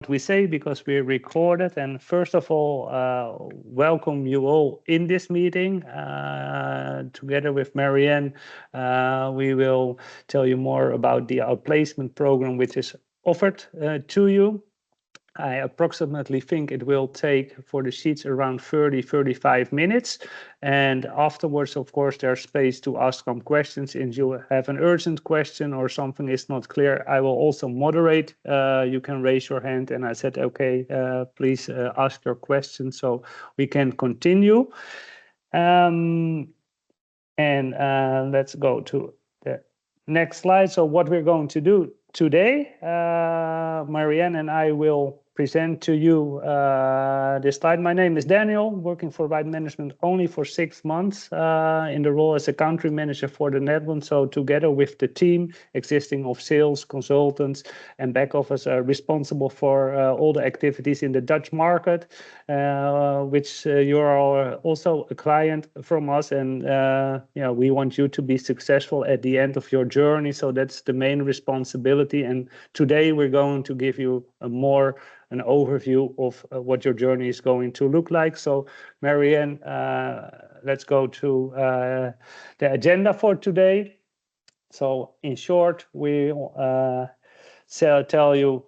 we say because we record it. And first of all, welcome you all in this meeting. Together with Marianne, we will tell you more about the outplacement program which is offered to you. I approximately think it will take for the sheets around 30-35 minutes. And afterwards, of course, there's space to ask some questions. If you have an urgent question or something is not clear, I will also moderate. You can raise your hand. And I said, okay, please ask your question so we can continue. And let's go to the next slide. So what we're going to do today, Marianne and I will present to you this slide. My name is Daniel, working for Right Management only for 6 months in the role as a country manager for the Netherlands. So together with the team existing of sales, consultants and back office are responsible for all the activities in the Dutch market, which you are also a client from us. And we want you to be successful at the end of your journey. So that's the main responsibility. And today we're going to give you an overview of what your journey is going to look like. So Marianne, let's go to the agenda for today. So in short, we'll tell you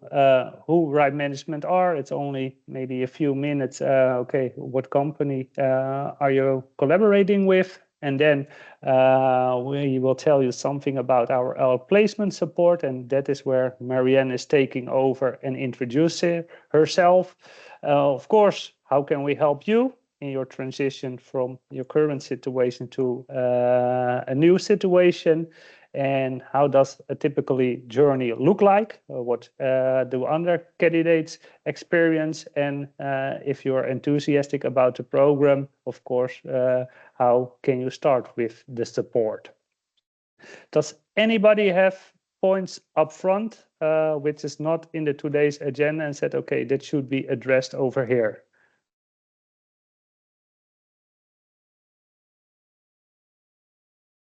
who Right Management are. It's only maybe a few minutes. Okay, what company are you collaborating with? And then we will tell you something about our placement support, and that is where Marianne is taking over and introducing herself. Of course, how can we help you in your transition from your current situation to a new situation? And how does a typically journey look like? What do other candidates experience? And if you're enthusiastic about the program, of course, how can you start with the support? Does anybody have points up front, which is not in the today's agenda and said, okay, that should be addressed over here?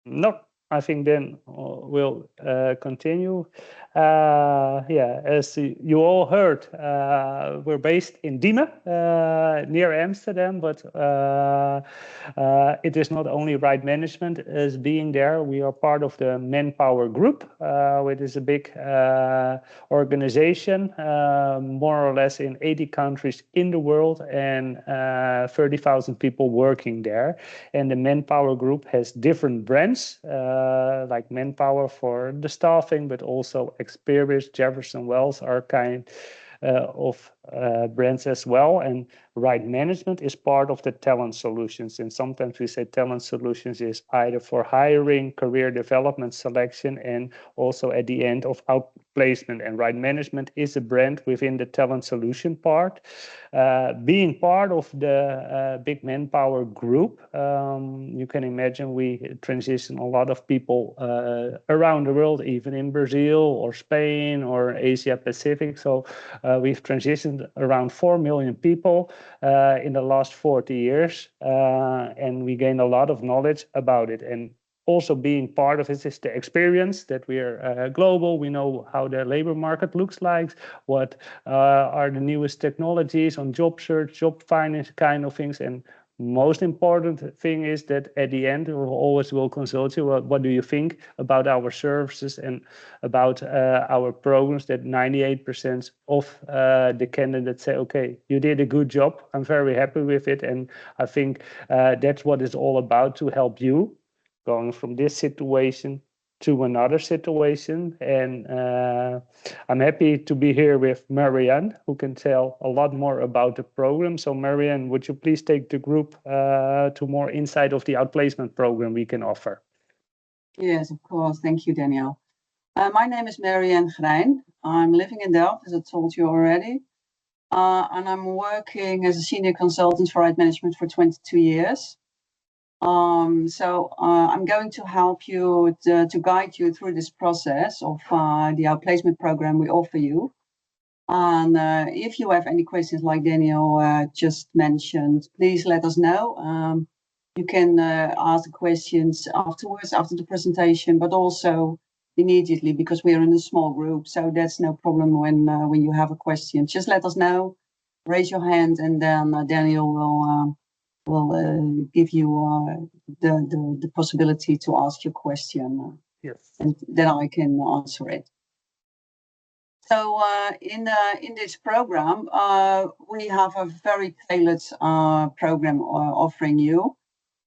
No. I think then we'll continue. As you all heard, we're based in Diemen, near Amsterdam, but it is not only Right Management as being there. We are part of the Manpower Group, which is a big organization, more or less in 80 countries in the world and 30,000 people working there. And the Manpower Group has different brands, like Manpower for the staffing, but also Experience, Jefferson Wells are kind of brands as well. And Right Management is part of the talent solutions. And sometimes we say talent solutions is either for hiring, career development, selection, and also at the end of outplacement. And Right Management is a brand within the talent solution part. Being part of the big Manpower group, you can imagine we transition a lot of people around the world, even in Brazil or Spain or Asia Pacific. So we've transitioned around 4 million people in the last 40 years, and we gain a lot of knowledge about it. And also being part of it is the experience that we are global. We know how the labor market looks like, what are the newest technologies on job search, job finding kind of things. And most important thing is that at the end, we always will consult you. What do you think about our services and about our programs? That 98% of the candidates say, okay, you did a good job. I'm very happy with it. And I think that's what it's all about, to help you going from this situation to another situation. And I'm happy to be here with Marianne, who can tell a lot more about the program. So Marianne, would you please take the group to more insight of the outplacement program we can offer? Yes, of course. Thank you, Daniel. My name is Marianne Grein. I'm living in Delft, as I told you already. And I'm working as a senior consultant for Right Management for 22 years. I'm going to help you to guide you through this process of the outplacement program we offer you. And if you have any questions like Daniel just mentioned, please let us know. You can ask the questions afterwards, after the presentation, but also immediately because we are in a small group. So that's no problem when you have a question. Just let us know, raise your hand, and then Daniel will give you the possibility to ask your question. Yes. And then I can answer it. So in this program, we have a very tailored program offering you.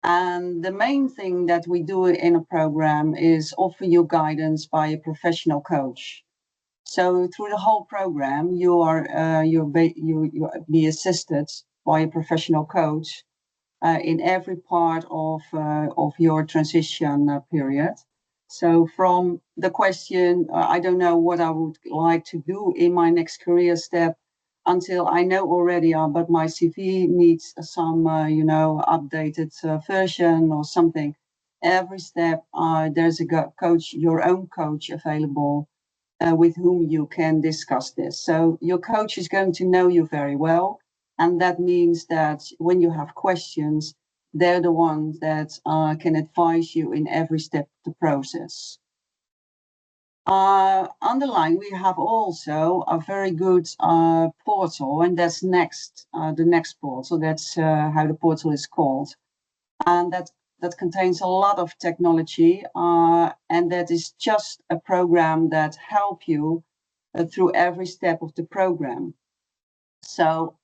And the main thing that we do in a program is offer you guidance by a professional coach. So through the whole program, you'll be assisted by a professional coach in every part of your transition period. So from the question, I don't know what I would like to do in my next career step, until I know already, but my CV needs some, updated version or something. Every step, there's a coach, your own coach available with whom you can discuss this. So your coach is going to know you very well. And that means that when you have questions, they're the ones that can advise you in every step of the process. Underline, we have also a very good portal, and that's the next portal. That's how the portal is called. And that contains a lot of technology, and that is just a program that help you through every step of the program. So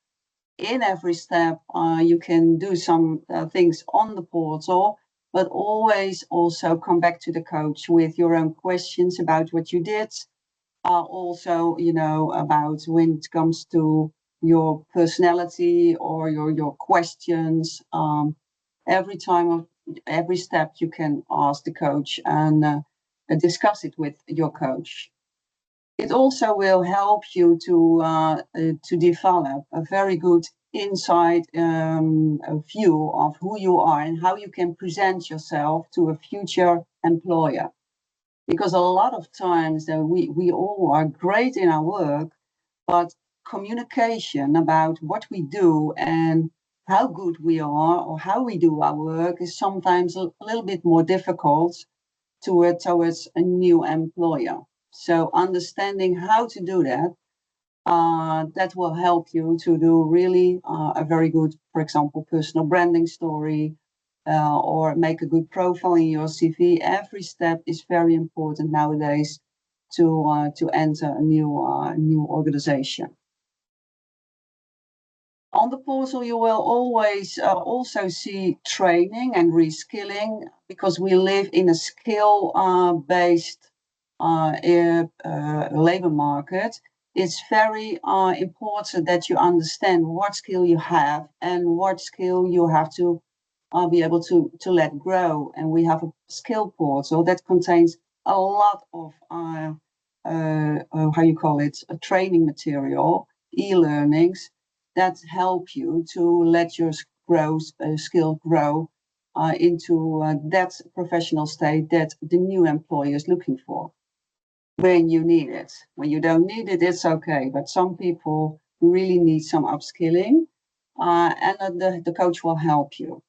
in every step, you can do some things on the portal, but always also come back to the coach with your own questions about what you did. Also, about when it comes to your personality or your questions. Every step you can ask the coach and discuss it with your coach. It also will help you to develop a very good inside view of who you are and how you can present yourself to a future employer. Because a lot of times we all are great in our work, but communication about what we do and how good we are or how we do our work is sometimes a little bit more difficult towards a new employer. So understanding how to do that, that will help you to do really a very good, for example, personal branding story, or make a good profile in your CV. Every step is very important nowadays to enter a new organization. On the portal, you will always also see training and reskilling, because we live in a skill-based labor market. It's very important that you understand what skill you have and what skill you have to be able to let grow. And we have a skill portal that contains a lot of a training material, e-learnings that help you to let your skill grow into that professional state that the new employer is looking for when you need it. When you don't need it, it's okay. But some people really need some upskilling, and the coach will help you.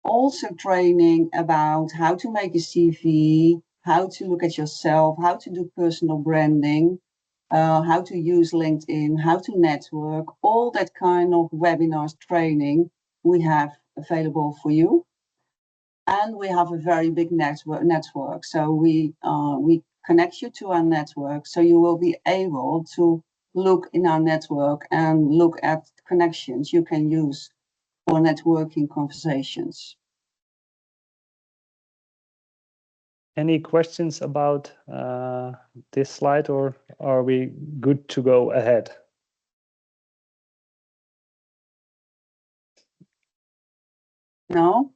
Also training about how to make a CV, how to look at yourself, how to do personal branding, how to use LinkedIn, how to network, all that kind of webinars training we have available for you. And we have a very big network. So we connect you to our network, so you will be able to look in our network and look at connections you can use for networking conversations. Any questions about this slide, or are we good to go ahead? No?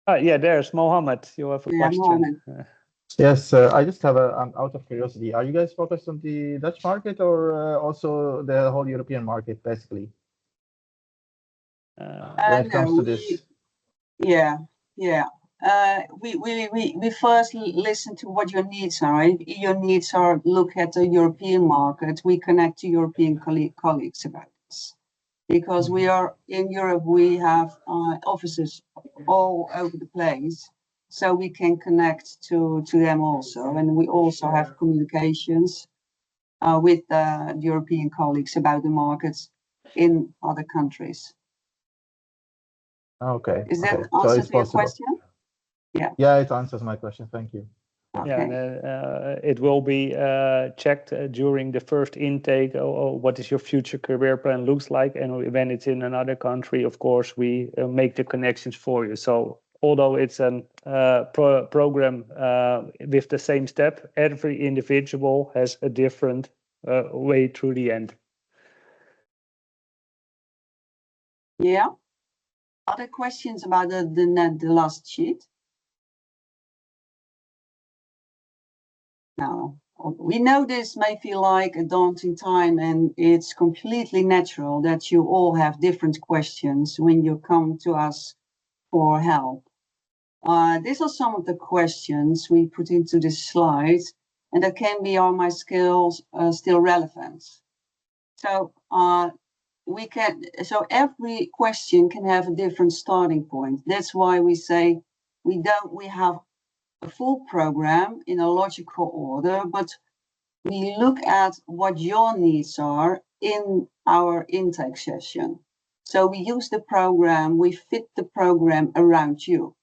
Yeah, there's Mohammed. You have a question. Mohammed. Yes, I just have out of curiosity, are you guys focused on the Dutch market or also the whole European market, basically? When it comes to this. Yeah. We first listen to what your needs are. If your needs are look at the European market, we connect to European colleagues about this. Because we are in Europe, we have offices all over the place. so we can connect to them also. And we also have communications with the European colleagues about the markets in other countries. Okay. Is that okay. So answer it's to your possible. question? Yeah, it answers my question. Thank you. Yeah, and it will be checked during the first intake. What is your future career plan looks like, and when it's in another country, of course, we make the connections for you. So although it's a program with the same step, every individual has a different way through the end. Yeah. Other questions about the last sheet? No. We know this may feel like a daunting time, and it's completely natural that you all have different questions when you come to us for help. These are some of the questions we put into this slide, and that can be, are my skills still relevant? So every question can have a different starting point. That's why we say we have a full program in a logical order, but we look at what your needs are in our intake session. So we use the program, we fit the program around you.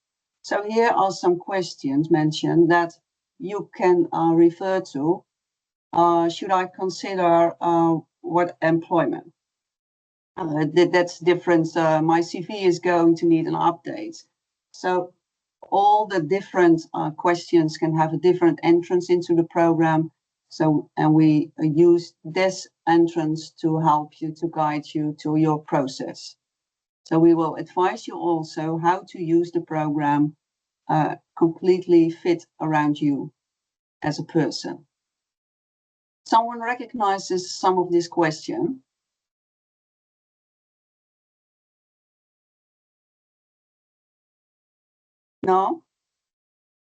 So here are some questions mentioned that you can refer to. Should I consider what employment? That's different. My CV is going to need an update. So all the different questions can have a different entrance into the program. So, and we use this entrance to help you, to guide you to your process. So we will advise you also how to use the program completely fit around you as a person. Someone recognizes some of this question. No?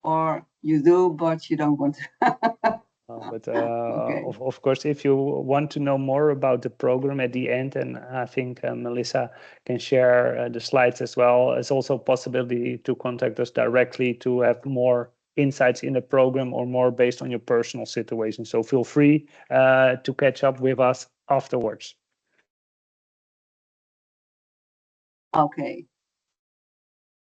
Or you do, but you don't want to. But Okay. of course, if you want to know more about the program at the end, and I think Melissa can share the slides as well, it's also a possibility to contact us directly to have more insights in the program or more based on your personal situation. So feel free to catch up with us afterwards. Okay.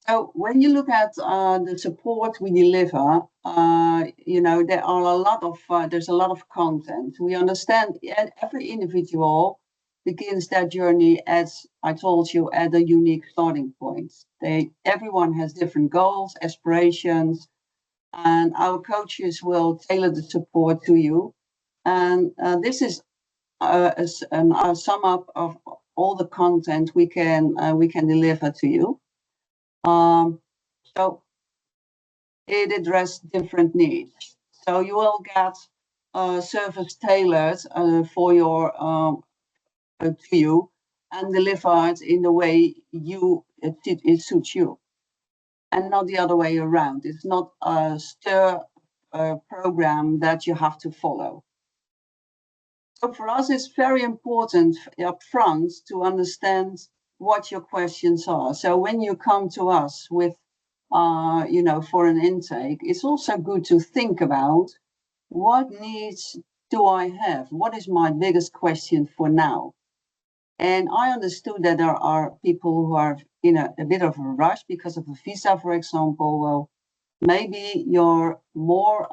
So when you look at the support we deliver, there are a lot of there's a lot of content. We understand every individual begins their journey, as I told you, at a unique starting point. Everyone has different goals, aspirations, and our coaches will tailor the support to you. And this is a sum up of all the content we can deliver to you. So it addresses different needs. So you will get service tailored for your to you and delivered in the way it suits you, and not the other way around. It's not a stir program that you have to follow. So for us, it's very important up front to understand what your questions are. So when you come to us with for an intake, it's also good to think about what needs do I have? What is my biggest question for now? And I understood that there are people who are in a bit of a rush because of a visa, for example. Well, maybe you're more,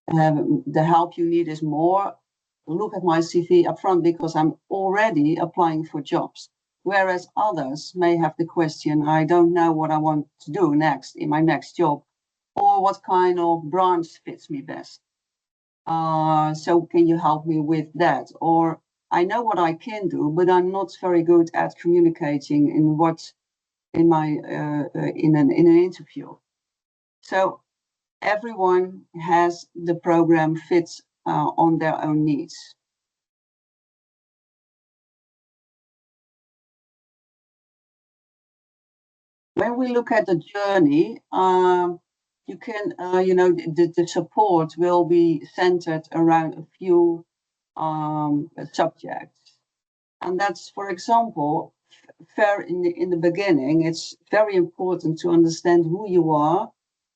the help you need is more, look at my CV up front because I'm already applying for jobs. Whereas others may have the question, I don't know what I want to do next in my next job, or what kind of branch fits me best. So can you help me with that? Or I know what I can do, but I'm not very good at communicating in an interview. So everyone has the program fits on their own needs. When we look at the journey, you can, the support will be centered around a few subjects. And that's, for example, in the beginning, it's very important to understand who you are,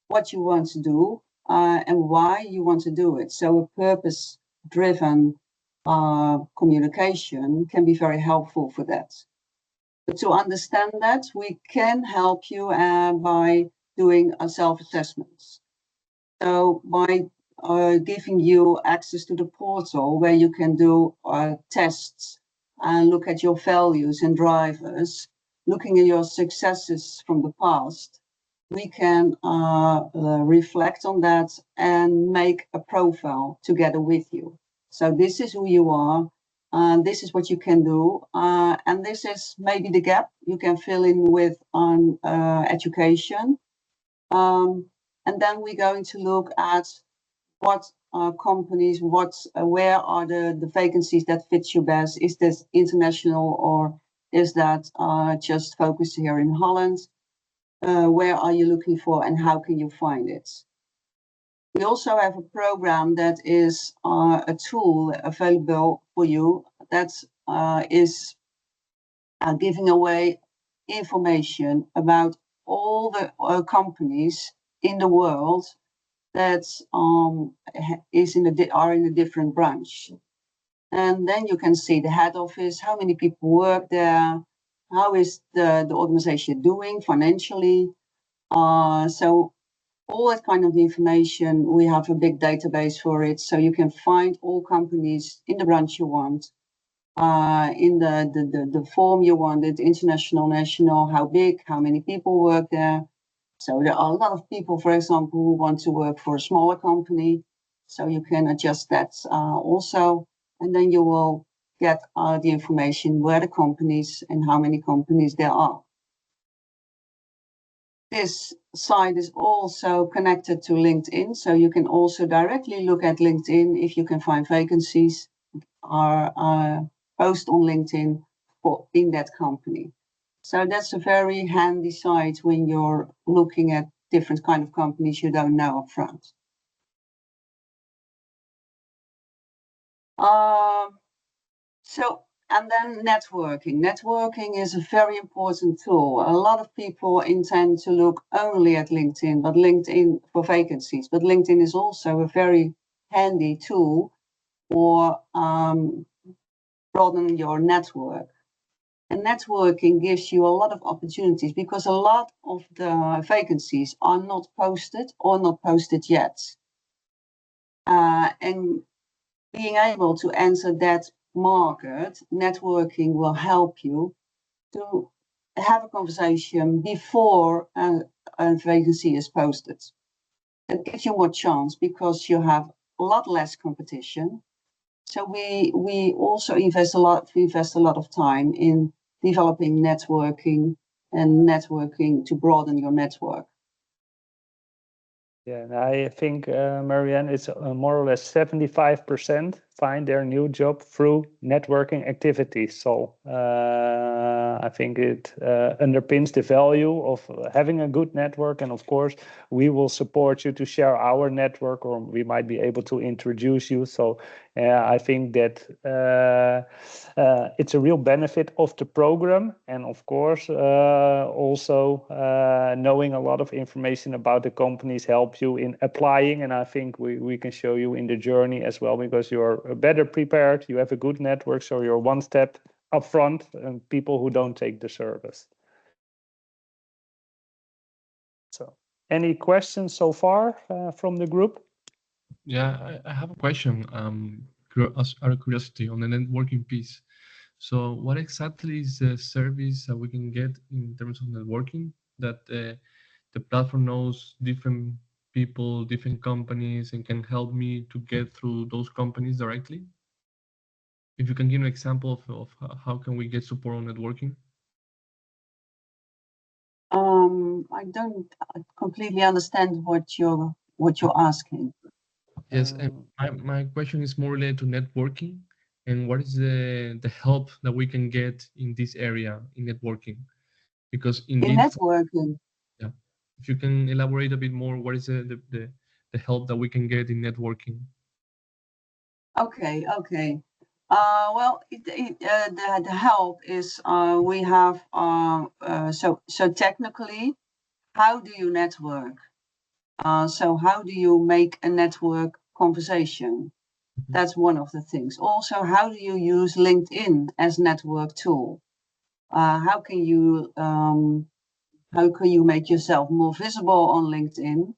what you want to do, and why you want to do it. So a purpose-driven communication can be very helpful for that. But to understand that, we can help you by doing self-assessments. So by giving you access to the portal where you can do tests and look at your values and drivers, looking at your successes from the past, we can reflect on that and make a profile together with you. So this is who you are, this is what you can do, and this is maybe the gap you can fill in with on education. And then we're going to look at what companies, where are the vacancies that fit you best? Is this international or is that just focused here in Holland? Where are you looking for and how can you find it? We also have a program that is a tool available for you that is giving away information about all the companies in the world that are in a different branch. And then you can see the head office, how many people work there, how is the organization doing financially. So all that kind of information, we have a big database for it. So you can find all companies in the branch you want, in the form you wanted, international, national, how big, how many people work there. So there are a lot of people, for example, who want to work for a smaller company. So you can adjust that also. And then you will get the information where the companies and how many companies there are. This site is also connected to LinkedIn. So you can also directly look at LinkedIn if you can find vacancies or post on LinkedIn in that company. So that's a very handy site when you're looking at different kind of companies you don't know up front. And then networking. Networking is a very important tool. A lot of people intend to look only at LinkedIn, but LinkedIn for vacancies. But LinkedIn is also a very handy tool for broadening your network. And networking gives you a lot of opportunities because a lot of the vacancies are not posted or not posted yet. And being able to enter that market, networking will help you to have a conversation before a vacancy is posted. It gives you more chance because you have a lot less competition. So we also invest a lot of time in developing networking and networking to broaden your network. Yeah, and I think, Marianne, it's more or less 75% find their new job through networking activities. So I think it underpins the value of having a good network. And of course, we will support you to share our network, or we might be able to introduce you. So I think that it's a real benefit of the program. And of course, also knowing a lot of information about the companies help you in applying. And I think we can show you in the journey as well, because you're better prepared, you have a good network, so you're one step up front and people who don't take the service. So any questions so far from the group? Yeah, I have a question out of curiosity on the networking piece. So what exactly is the service that we can get in terms of networking, that the platform knows different people, different companies, and can help me to get through those companies directly? If you can give an example of how can we get support on networking? I don't completely understand what you're asking. Yes, and my question is more related to networking, and what is the help that we can get in this area in networking? Because indeed, in networking, yeah, if you can elaborate a bit more, what is the help that we can get in networking? okay. Well, the help is we have so technically, how do you network? So how do you make a network conversation? That's one of the things. Also, how do you use LinkedIn as network tool? How can you make yourself more visible on LinkedIn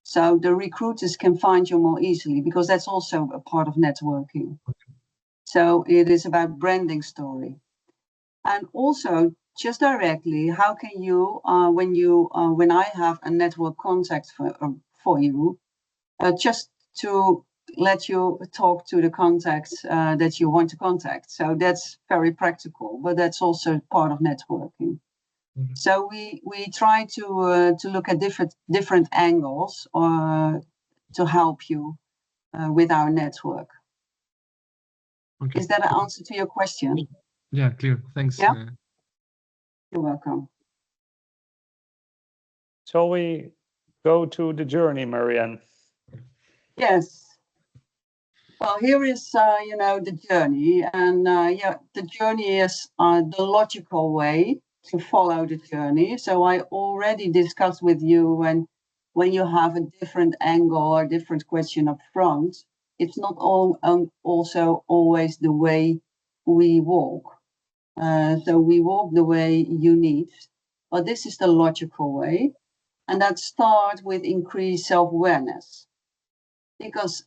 so the recruiters can find you more easily, because that's also a part of networking. So it is about branding story. And also just directly, how can you, when I have a network contact for you, just to let you talk to the contacts that you want to contact. So that's very practical, but that's also part of networking. So we try to look at different angles to help you with our network. Okay. Is that an answer to your question? Yeah, clear. Thanks. Yeah. You're welcome. Shall we go to the journey, Marianne? Yes. Well, here is the journey, and the journey is the logical way to follow the journey. So I already discussed with you when you have a different angle or different question up front, it's not also always the way we walk. So we walk the way you need, but this is the logical way, and that starts with increased self-awareness, because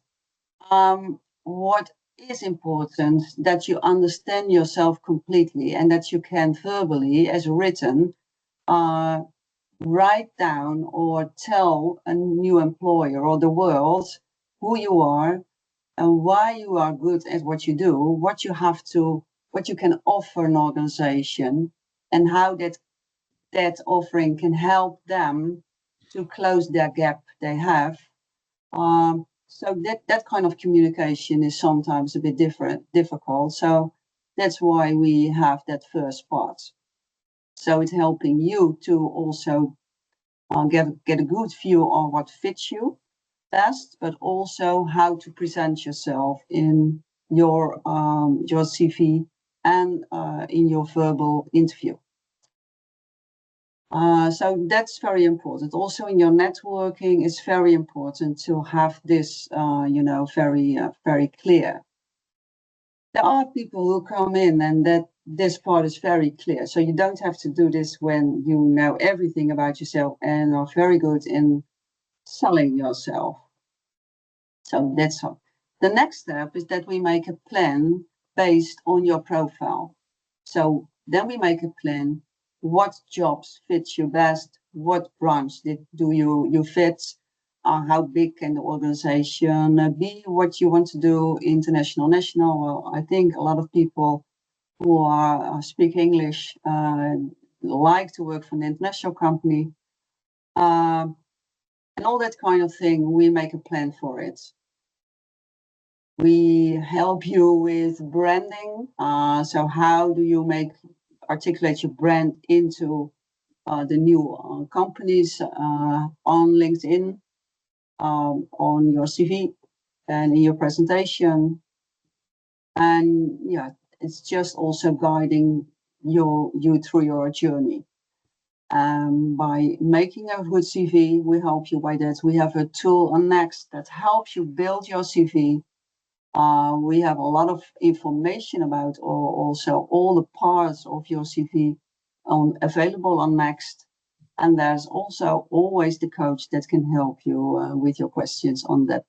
what is important that you understand yourself completely, and that you can verbally, as written, write down or tell a new employer or the world who you are and why you are good at what you do, what you can offer an organization, and how that offering can help them to close their gap they have. So that kind of communication is sometimes a bit difficult. So that's why we have that first part. So it's helping you to also get a good view on what fits you best, but also how to present yourself in your CV and in your verbal interview. So that's very important. Also in your networking, it's very important to have this, very clear. There are people who come in and that this part is very clear. So you don't have to do this when you know everything about yourself and are very good in selling yourself. So that's all. The next step is that we make a plan based on your profile. So then we make a plan. What jobs fit you best? What branch do you fit? How big can the organization be? What you want to do, international, national? Well, I think a lot of people who speak English like to work for an international company. And all that kind of thing, we make a plan for it. We help you with branding. So how do you articulate your brand into the new companies on LinkedIn, on your CV, and in your presentation? And yeah, it's just also guiding you through your journey. By making a good CV, we help you by that. We have a tool on Next that helps you build your CV. We have a lot of information about also all the parts of your CV available on Next. And there's also always the coach that can help you with your questions on that.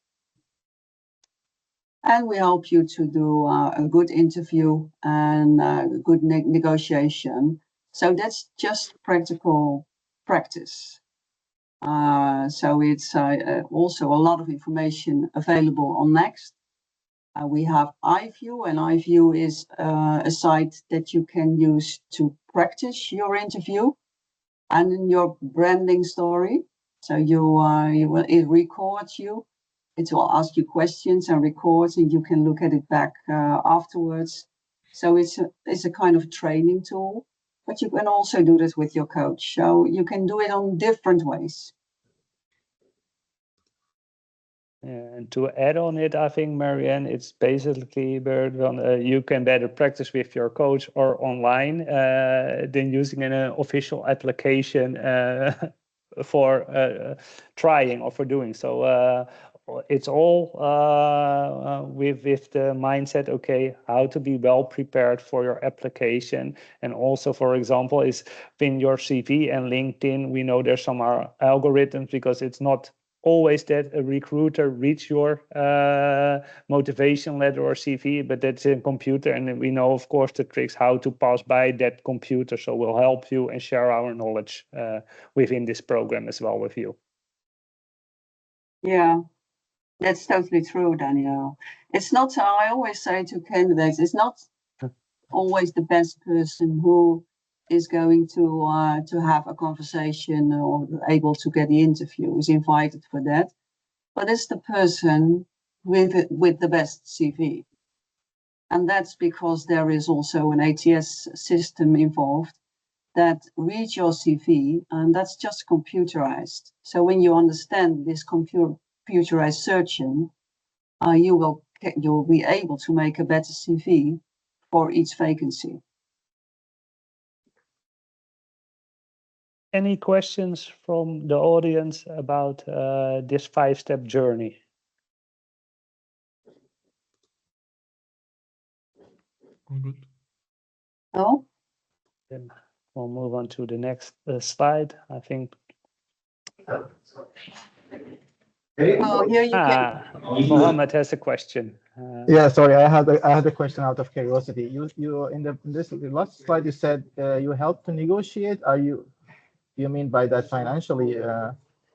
And we help you to do a good interview and a good negotiation. So that's just practical practice. So it's also a lot of information available on Next. We have iView, and iView is a site that you can use to practice your interview and in your branding story. So it records you. It will ask you questions and records, and you can look at it back afterwards. So it's a kind of training tool, but you can also do this with your coach. So you can do it on different ways. And to add on it, I think, Marianne, it's basically you can better practice with your coach or online than using an official application for trying or for doing. So it's all with the mindset, okay, how to be well prepared for your application. And also, for example, is in your CV and LinkedIn, we know there's some algorithms because it's not always that a recruiter reads your motivation letter or CV, but that's a computer, and we know, of course, the tricks how to pass by that computer. So we'll help you and share our knowledge within this program as well with you. Yeah, that's totally true, Daniel. It's not, I always say to candidates, it's not always the best person who is going to have a conversation or able to get the interview, is invited for that. But it's the person with the best CV. And that's because there is also an ATS system involved that reads your CV, and that's just computerized. So when you understand this computerized searching, you'll be able to make a better CV for each vacancy. Any questions from the audience about this 5-step journey? All good. No? Then we'll move on to the next slide, I think. Oh, here you can. Mohammed has a question. Yeah, sorry, I had a question out of curiosity. You in the last slide you said you help to negotiate. You mean by that financially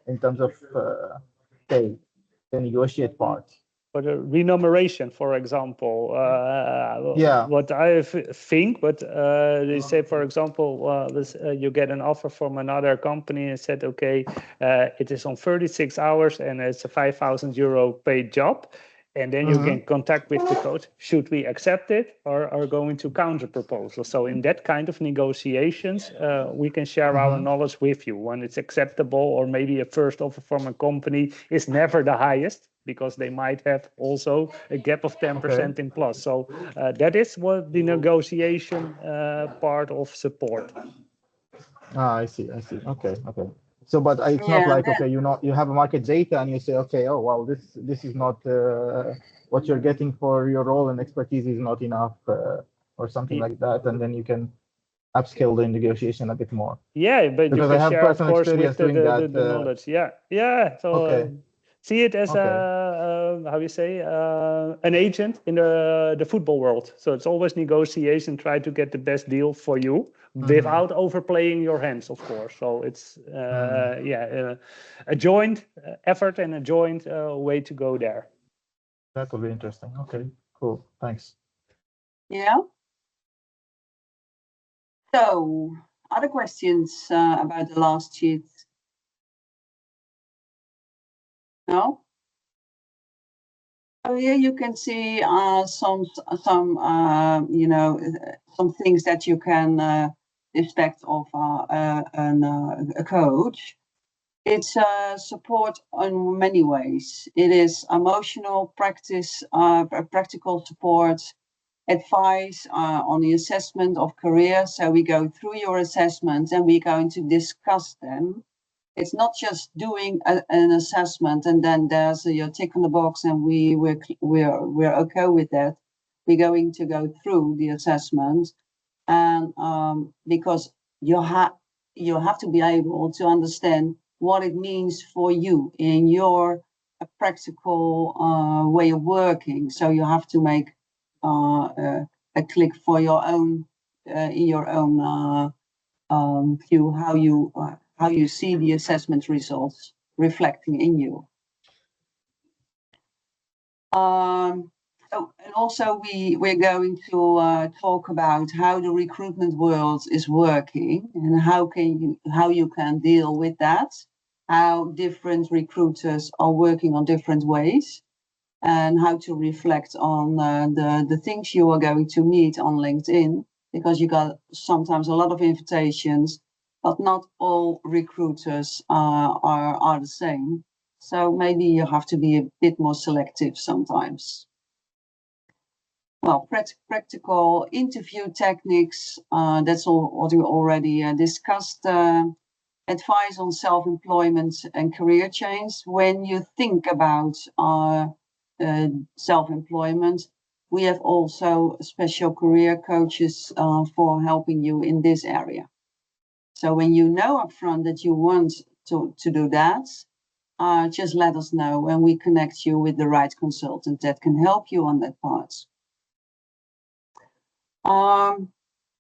in terms of pay, the negotiate part? For the remuneration, for example, Yeah. what I think, but they say, for example, you get an offer from another company and said, okay, it is on 36 hours and it's a 5,000 euro paid job. And then you can contact with the coach, should we accept it or are going to counter proposal? So in that kind of negotiations, we can share our knowledge with you when it's acceptable, or maybe a first offer from a company is never the highest because they might have also a gap of 10% in plus. So that is what the negotiation part of support. Ah, I see. Okay. So, but it's not like, okay, you have a market data and you say, okay, oh, well, this is not what you're getting for your role and expertise is not enough or something like that. And then you can upscale the negotiation a bit more. Yeah, but because you I can have share, of personal course, with experience doing that. the knowledge. Yeah. So see it as how you say, an agent in the football world. So it's always negotiation, try to get the best deal for you without overplaying your hands, of course. So it's a joint effort and a joint way to go there. That will be interesting. Okay, cool. Thanks. Yeah. So, other questions about the last sheet? No? Oh, here you can see some things that you can expect of a coach. It's support in many ways. It is emotional practice, practical support, advice on the assessment of career. So we go through your assessments and we're going to discuss them. It's not just doing an assessment and then there's your tick on the box and we're okay with that. We're going to go through the assessment, and because you have to be able to understand what it means for you in your practical way of working. So you have to make a click for your own in your own view, how you see the assessment results reflecting in you. And also we're going to talk about how the recruitment world is working and how you can deal with that, how different recruiters are working on different ways, and how to reflect on the things you are going to meet on LinkedIn, because you got sometimes a lot of invitations, but not all recruiters are the same. So maybe you have to be a bit more selective sometimes. Well, practical interview techniques, that's all what we already discussed. Advice on self-employment and career change. When you think about self-employment, we have also special career coaches for helping you in this area. So when you know upfront that you want to do that, just let us know and we connect you with the right consultant that can help you on that part.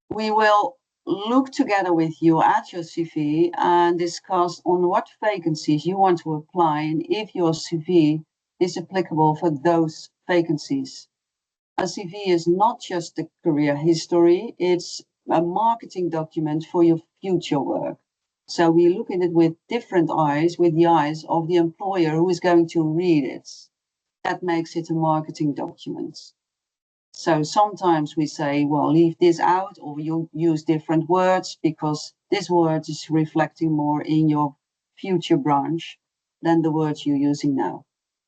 We will look together with you at your CV and discuss on what vacancies you want to apply and if your CV is applicable for those vacancies. A CV is not just a career history, it's a marketing document for your future work. So we look at it with different eyes, with the eyes of the employer who is going to read it. That makes it a marketing document. So sometimes we say, well, leave this out, or you use different words because this word is reflecting more in your future branch than the words you're using now.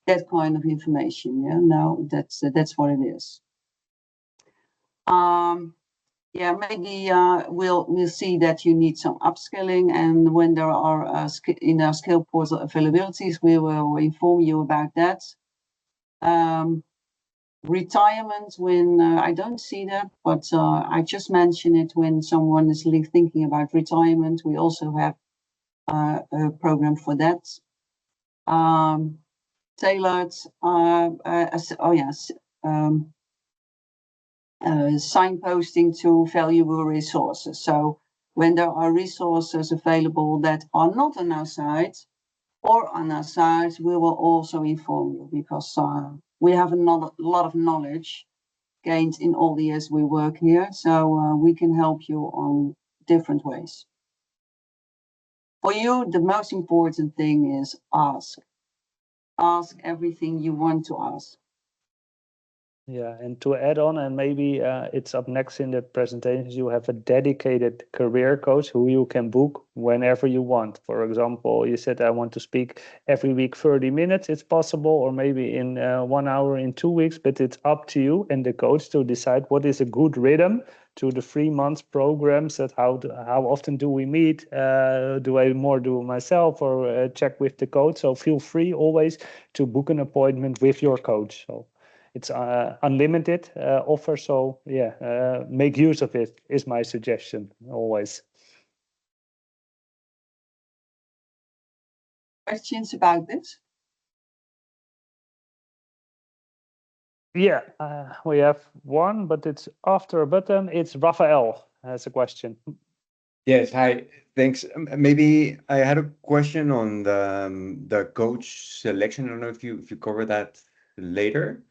That kind of information, yeah. No, that's what it is. Yeah, maybe we'll see that you need some upskilling, and when there are in our skill portal availabilities, we will inform you about that. Retirement, when I don't see that, but I just mention it when someone is thinking about retirement. We also have a program for that. Tailored, signposting to valuable resources. So when there are resources available that are not on our site or on our site, we will also inform you because we have a lot of knowledge gained in all the years we work here. So we can help you on different ways. For you, the most important thing is ask. Ask everything you want to ask. Yeah, and to add on, and maybe it's up next in the presentations, you have a dedicated career coach who you can book whenever you want. For example, you said, I want to speak every week 30 minutes, it's possible, or maybe in 1 hour in 2 weeks, but it's up to you and the coach to decide what is a good rhythm to the 3 months programs. That how often do we meet? Do I more do myself or check with the coach? So feel free always to book an appointment with your coach. So it's unlimited offer, so yeah, make use of it is my suggestion always. Questions about this? Yeah, we have one, but it's after a button. It's Raphael has a question. Yes, hi, thanks. Maybe I had a question on the coach selection. I don't know if you cover that later.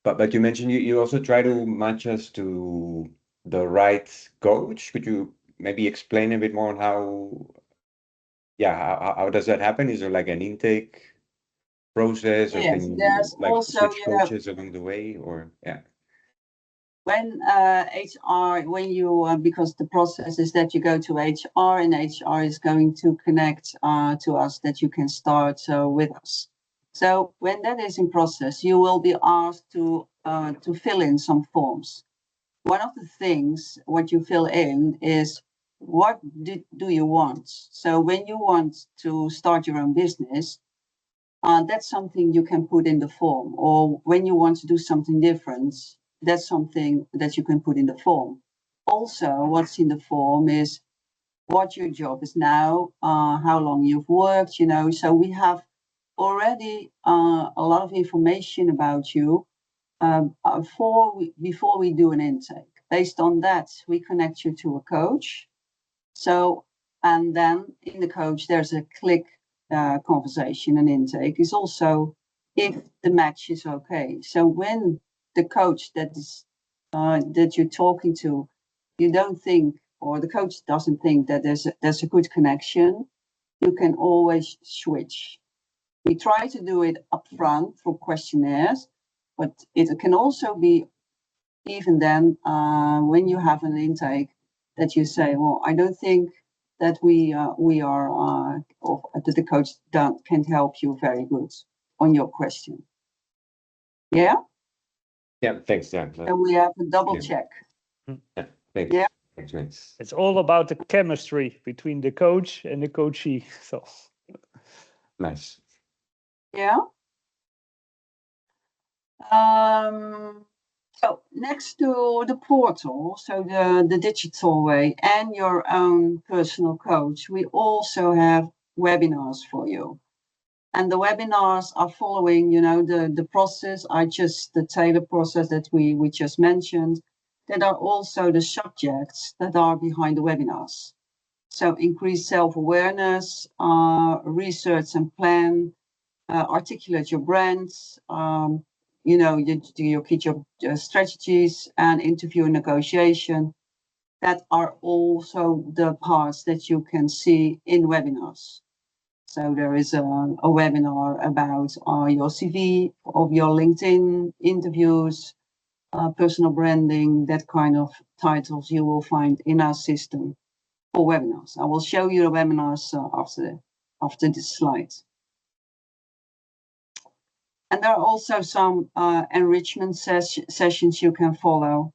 But you mentioned you also try to match us to the right coach. Could you maybe explain a bit more on how does that happen? Is there like an intake process, or Yes, can you there's like also, switch coaches along the way, or yeah? When HR, because the process is that you go to HR and HR is going to connect to us that you can start with us. So when that is in process, you will be asked to fill in some forms. One of the things what you fill in is what do you want? So when you want to start your own business, that's something you can put in the form. Or when you want to do something different, that's something that you can put in the form. Also, what's in the form is what your job is now, how long you've worked, So we have already a lot of information about you before we do an intake. Based on that, we connect you to a coach. So, and then in the coach, there's a click conversation and intake is also if the match is okay. So when the coach that you're talking to, you don't think, or the coach doesn't think that there's a good connection, you can always switch. We try to do it upfront for questionnaires, but it can also be even then when you have an intake that you say, well, I don't think that that the coach can help you very good on your question. Yeah. Yeah, thanks. Yeah. And we have a double check. Yeah, thanks. Yeah. Thanks. It's all about the chemistry between the coach and the coachee. So Nice. Yeah. So next to the portal, so the digital way and your own personal coach, we also have webinars for you. And the webinars are following, the process, the tailored process that we just mentioned, that are also the subjects that are behind the webinars. So increase self-awareness, research and plan, articulate your brands, you do your key job strategies and interview and negotiation. That are also the parts that you can see in webinars. So there is a webinar about your CV, of your LinkedIn interviews, personal branding, that kind of titles you will find in our system for webinars. I will show you the webinars after this slide. And there are also some enrichment sessions you can follow.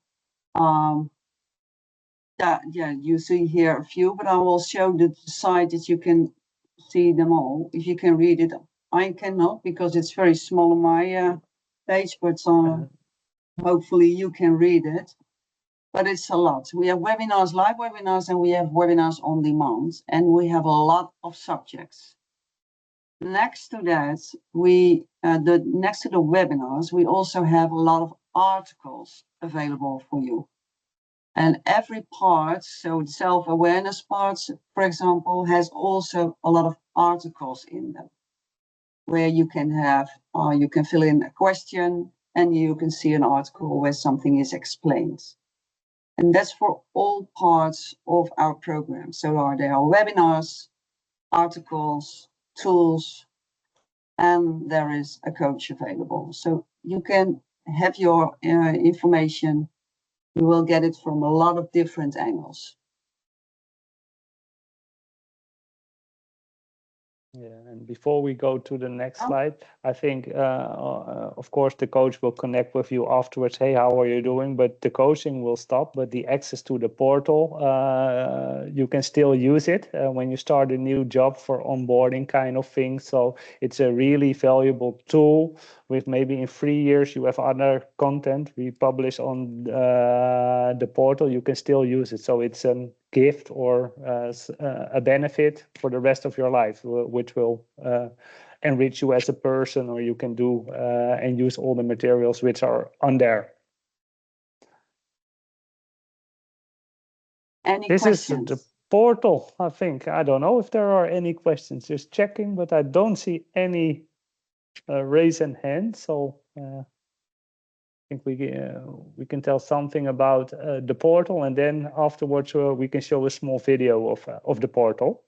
You see here a few, but I will show the site that you can see them all. If you can read it, I cannot because it's very small on my page, but hopefully you can read it. But it's a lot. We have webinars, live webinars, and we have webinars on demand, and we have a lot of subjects. Next to that, next to the webinars, we also have a lot of articles available for you. And every part, so the self-awareness parts, for example, has also a lot of articles in them, where you can fill in a question and you can see an article where something is explained. And that's for all parts of our program. So there are webinars, articles, tools, and there is a coach available. So you can have your information. You will get it from a lot of different angles. yeah, and before we go to the next slide, I think, of course, the coach will connect with you afterwards. Hey, how are you doing? But the coaching will stop, but the access to the portal, you can still use it when you start a new job for onboarding kind of thing. So it's a really valuable tool. With maybe in 3 years, you have other content we publish on the portal, you can still use it. So it's a gift or a benefit for the rest of your life, which will enrich you as a person, or you can do and use all the materials which are on there. Any this questions? Is the portal, I think. I don't know if there are any questions. Just checking, but I don't see any raising hand. So I think we can tell something about the portal, and then afterwards we can show a small video of the portal.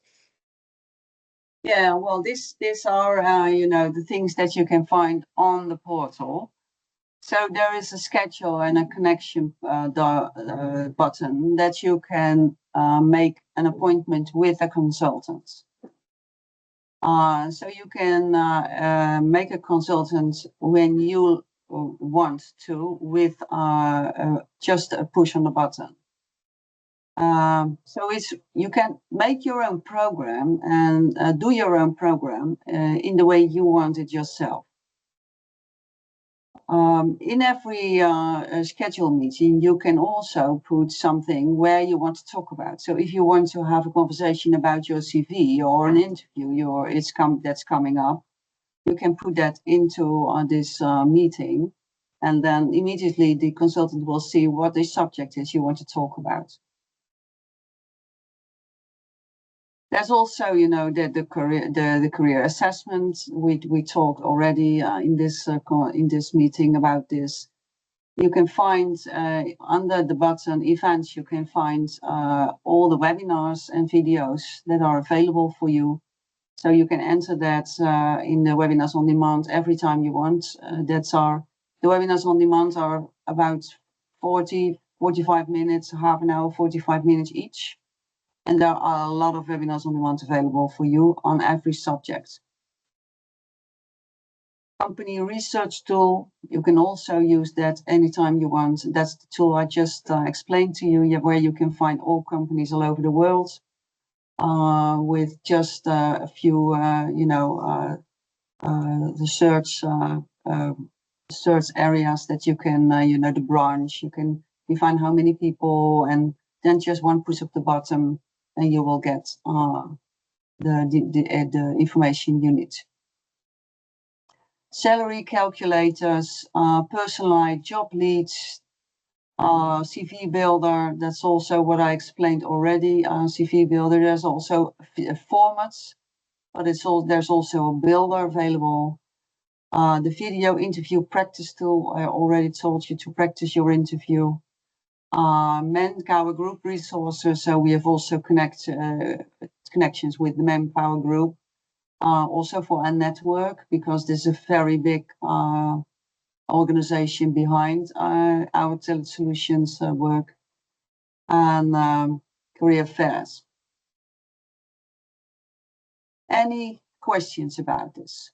Yeah, well, these are the things that you can find on the portal. So there is a schedule and a connection button that you can make an appointment with a consultant. So you can make a consultant when you want to, with just a push on the button. So you can make your own program and do your own program in the way you want it yourself. In every schedule meeting, you can also put something where you want to talk about. So if you want to have a conversation about your CV or an interview that's coming up, you can put that into this meeting, and then immediately the consultant will see what the subject is you want to talk about. There's also, the career assessment. We talked already in this meeting about this. You can find under the button events, you can find all the webinars and videos that are available for you. So you can enter that in the webinars on demand every time you want. The webinars on demand are about 40, 45 minutes, half an hour, 45 minutes each. And there are a lot of webinars on demand available for you on every subject. Company research tool, you can also use that anytime you want. That's the tool I just explained to you, where you can find all companies all over the world with just a few, the search areas that you can, the branch, you can define how many people, and then just one push of the button, and you will get the information you need. Salary calculators, personalized job leads, CV builder. That's also what I explained already. CV builder. There's also formats, but there's also a builder available. The video interview practice tool. I already told you to practice your interview. Manpower group resources. So we have also connections with the Manpower group. Also for our network, because there's a very big organization behind our Talent Solutions work, and career fairs. Any questions about this?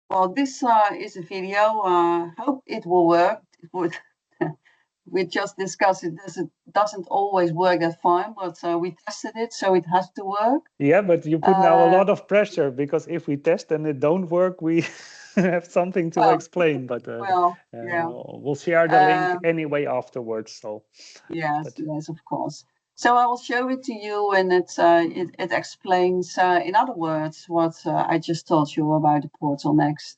Well, this is a video. Hope it will work. We just discussed it. Doesn't always work that fine, but we tested it, so it has to work. Yeah, but you put now a lot of pressure, because if we test and it don't work, we have something to explain. But we'll share the link anyway afterwards. So yes, of course. So I will show it to you, and it explains, in other words, what I just told you about the portal next.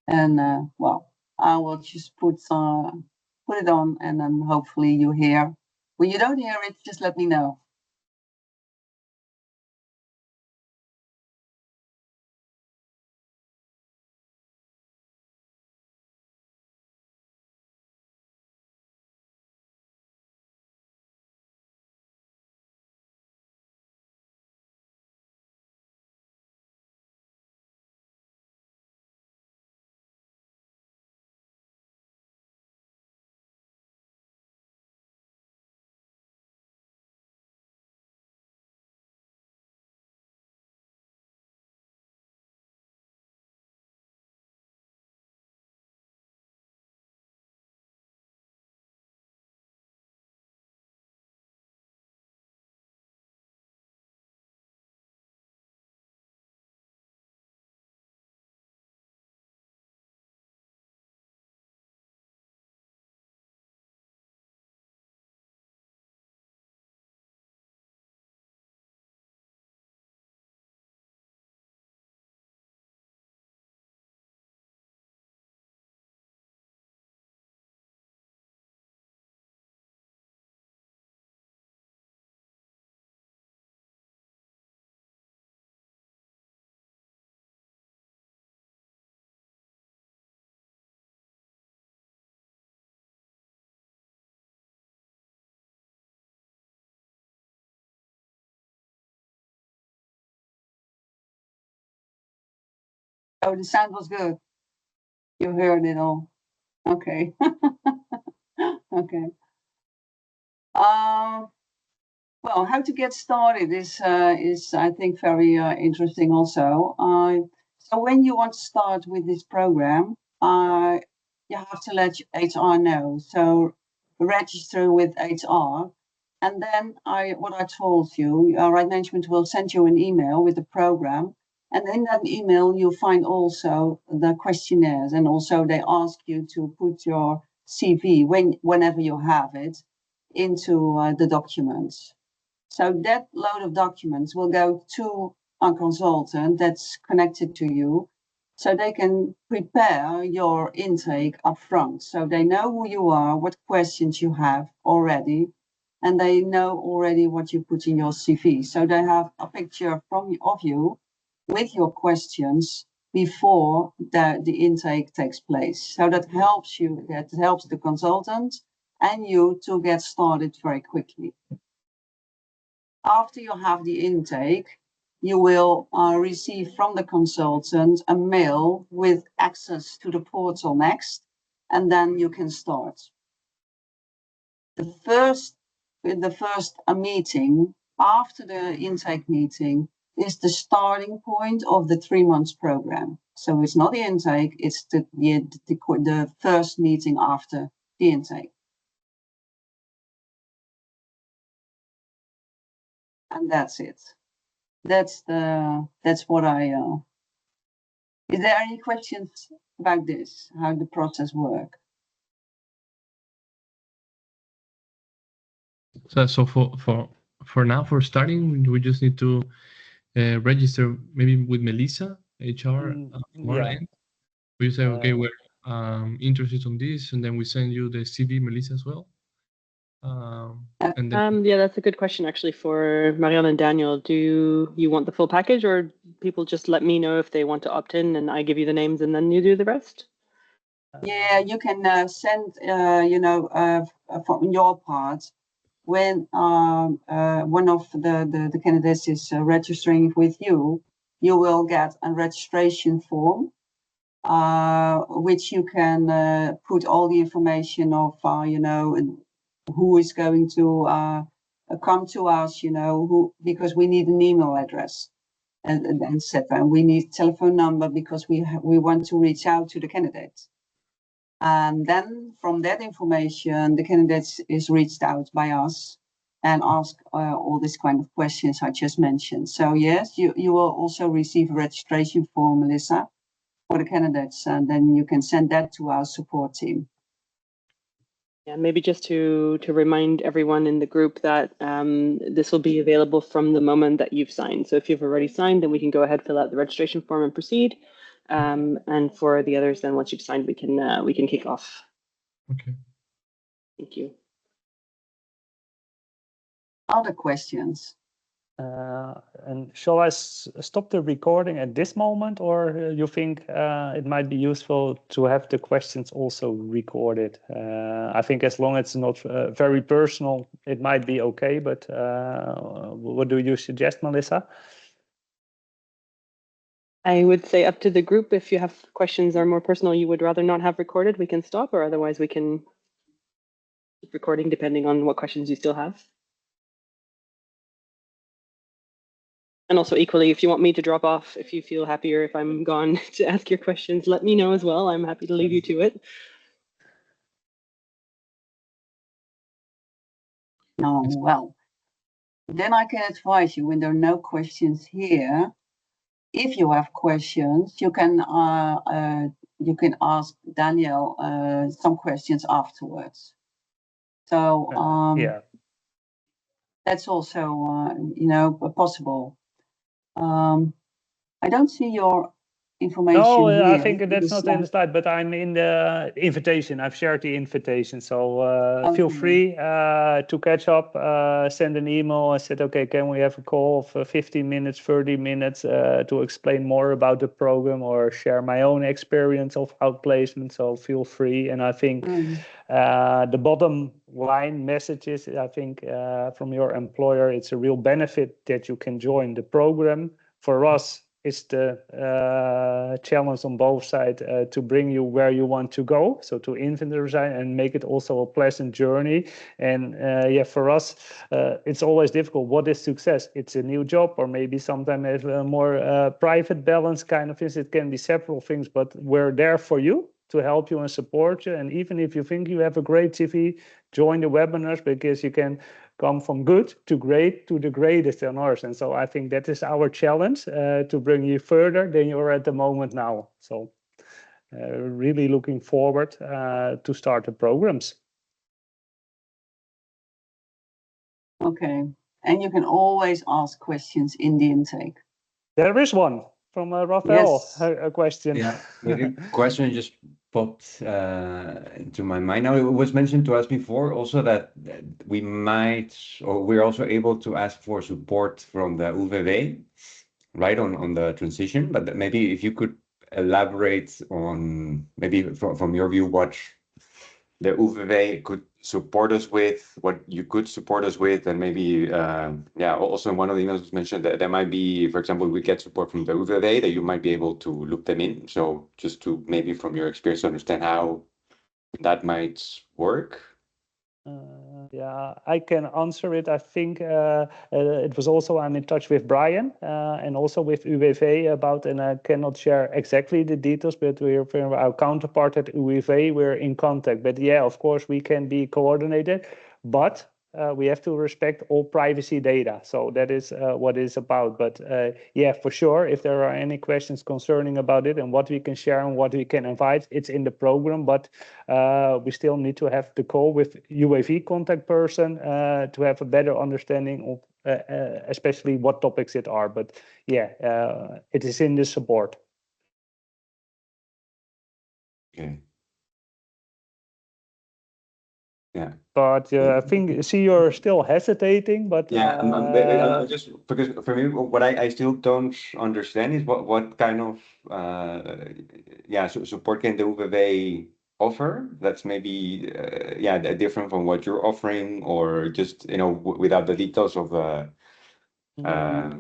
And well, I will just put it on, and then hopefully you hear. When you don't hear it, just let me know. Oh, the sound was good. You heard it all. Okay. Okay. Well, how to get started is I think very interesting also. So when you want to start with this program, you have to let HR know. So register with HR, and then what I told you, Right Management will send you an email with the program. And in that email, you'll find also the questionnaires, and also they ask you to put your CV whenever you have it into the documents. So that load of documents will go to a consultant that's connected to you, so they can prepare your intake up front. So they know who you are, what questions you have already, and they know already what you put in your CV. So they have a picture of you with your questions before the intake takes place. So that helps the consultant and you to get started very quickly. After you have the intake, you will receive from the consultant a mail with access to the portal next. and then you can start. The first meeting after the intake meeting is the starting point of the 3 months program. So it's not the intake, it's the first meeting after the intake. And that's it. That's what I. Is there any questions about this? How the process works? So for now, for starting, we just need to register maybe with Melissa, HR, from our end. We say, okay, we're interested on this, and then we send you the CV, Melissa, as well. And then, yeah, that's a good question actually for Marianne and Daniel. Do you want the full package, or people just let me know if they want to opt in, and I give you the names, and then you do the rest? Yeah, you can send, from your part, when one of the candidates is registering with you, you will get a registration form, which you can put all the information of, who is going to come to us, because we need an email address and etc. We need telephone number because we want to reach out to the candidates. And then from that information, the candidate is reached out by us and ask all these kind of questions I just mentioned. So yes, you will also receive a registration form, Melissa, for the candidates, and then you can send that to our support team. Yeah, maybe just to remind everyone in the group that this will be available from the moment that you've signed. So if you've already signed, then we can go ahead, fill out the registration form and proceed. And for the others, then once you've signed, we can kick off. okay. Thank you. Other questions? And shall I stop the recording at this moment, or you think it might be useful to have the questions also recorded? I think as long as it's not very personal, it might be okay, but what do you suggest, Melissa? I would say up to the group. If you have questions that are more personal, you would rather not have recorded, we can stop, or otherwise we can keep recording depending on what questions you still have. And also equally, if you want me to drop off, if you feel happier if I'm gone to ask your questions, let me know as well. I'm happy to leave you to it. No, well, then I can advise you when there are no questions here. If you have questions, you can ask Daniel some questions afterwards. So yeah, that's also possible. I don't see your information. No, here I think that's because, not in the slide, but I'm in the invitation. I've shared the invitation, so feel Okay. free to catch up, send an email. I said, okay, can we have a call for 15 minutes, 30 minutes to explain more about the program or share my own experience of outplacement? So feel free. And I think the bottom line message is, I think from your employer, it's a real benefit that you can join the program. For us, it's the challenge on both sides to bring you where you want to go. So to inventory and make it also a pleasant journey. And yeah, for us, it's always difficult. What is success? It's a new job, or maybe sometimes it's a more private balance kind of things. It can be several things, but we're there for you to help you and support you. And even if you think you have a great CV, join the webinars, because you can come from good to great to the greatest on ours. And so I think that is our challenge, to bring you further than you're at the moment now. So really looking forward to start the programs. Okay, and you can always ask questions in the intake. There is one from Rafael, Yes. a question. Yeah, the question just popped into my mind. Now, it was mentioned to us before also that we might, or we're also able to ask for support from the UVV, right, on the transition. But maybe if you could elaborate on, maybe from your view, what the UVV could support us with, what you could support us with, and maybe, yeah, also in one of the emails was mentioned that there might be, for example, we get support from the UVV, that you might be able to loop them in. So just to maybe from your experience understand how that might work? Yeah, I can answer it. I think it was also, I'm in touch with Brian and also with UWV about, and I cannot share exactly the details, but we're our counterpart at UWV, we're in contact. But yeah, of course, we can be coordinated, but we have to respect all privacy data. So that is what it's about. But yeah, for sure, if there are any questions concerning about it and what we can share and what we can invite, it's in the program. But we still need to have the call with UAV contact person to have a better understanding of especially what topics it are. But yeah, it is in the support. Okay. Yeah. But I think, see, you're still hesitating, but Yeah, I'm just because for me, what I still don't understand is what kind of support can the UWV offer that's maybe different from what you're offering, or just without the details of yeah,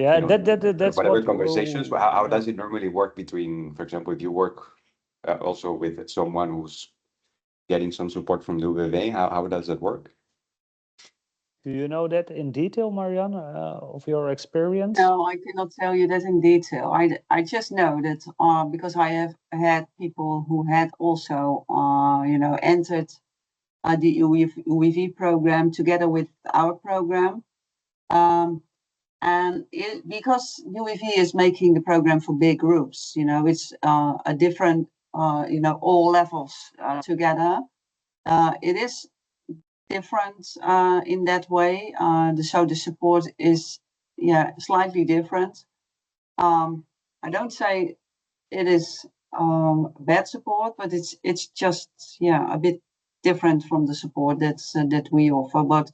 that's whatever what conversations. How does it normally work between, for example, if you work also with someone who's getting some support from the UWV, how does that work? Do you know that in detail, Marianne, of your experience? No, I cannot tell you that in detail. I just know that because I have had people who had also entered the UWV program together with our program. And because UWV is making the program for big groups, it's a different, all levels together. It is different in that way. So the support is, slightly different. I don't say it is bad support, but it's just, a bit different from the support that we offer. But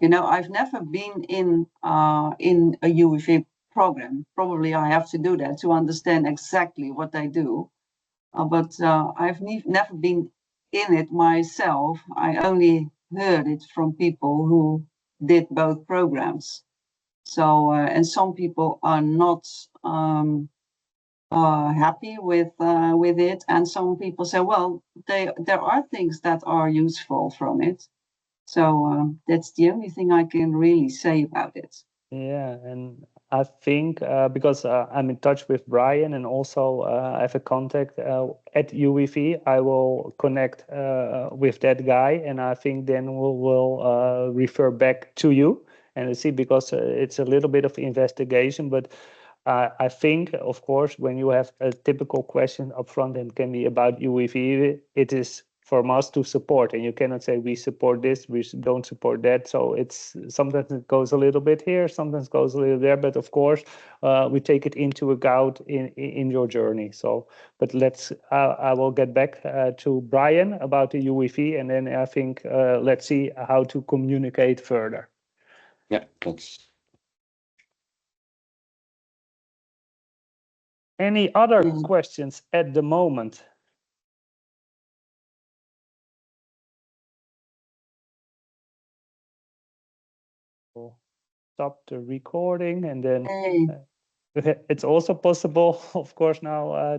I've never been in a UWV program. Probably I have to do that to understand exactly what they do. But I've never been in it myself. I only heard it from people who did both programs. So, and some people are not happy with it, and some people say, well, there are things that are useful from it. So that's the only thing I can really say about it. Yeah, and I think because I'm in touch with Brian and also I have a contact at UWV, I will connect with that guy, and I think then we'll refer back to you and see, because it's a little bit of investigation, but I think, of course, when you have a typical question up front and can be about UWV, it is from us to support, and you cannot say we support this, we don't support that. So it's sometimes it goes a little bit here, sometimes goes a little there, but of course we take it into account in your journey. So, but I will get back to Brian about the UWV, and then I think let's see how to communicate further. Yeah, thanks. Any other questions at the moment? We'll stop the recording, and then it's also possible, of course, now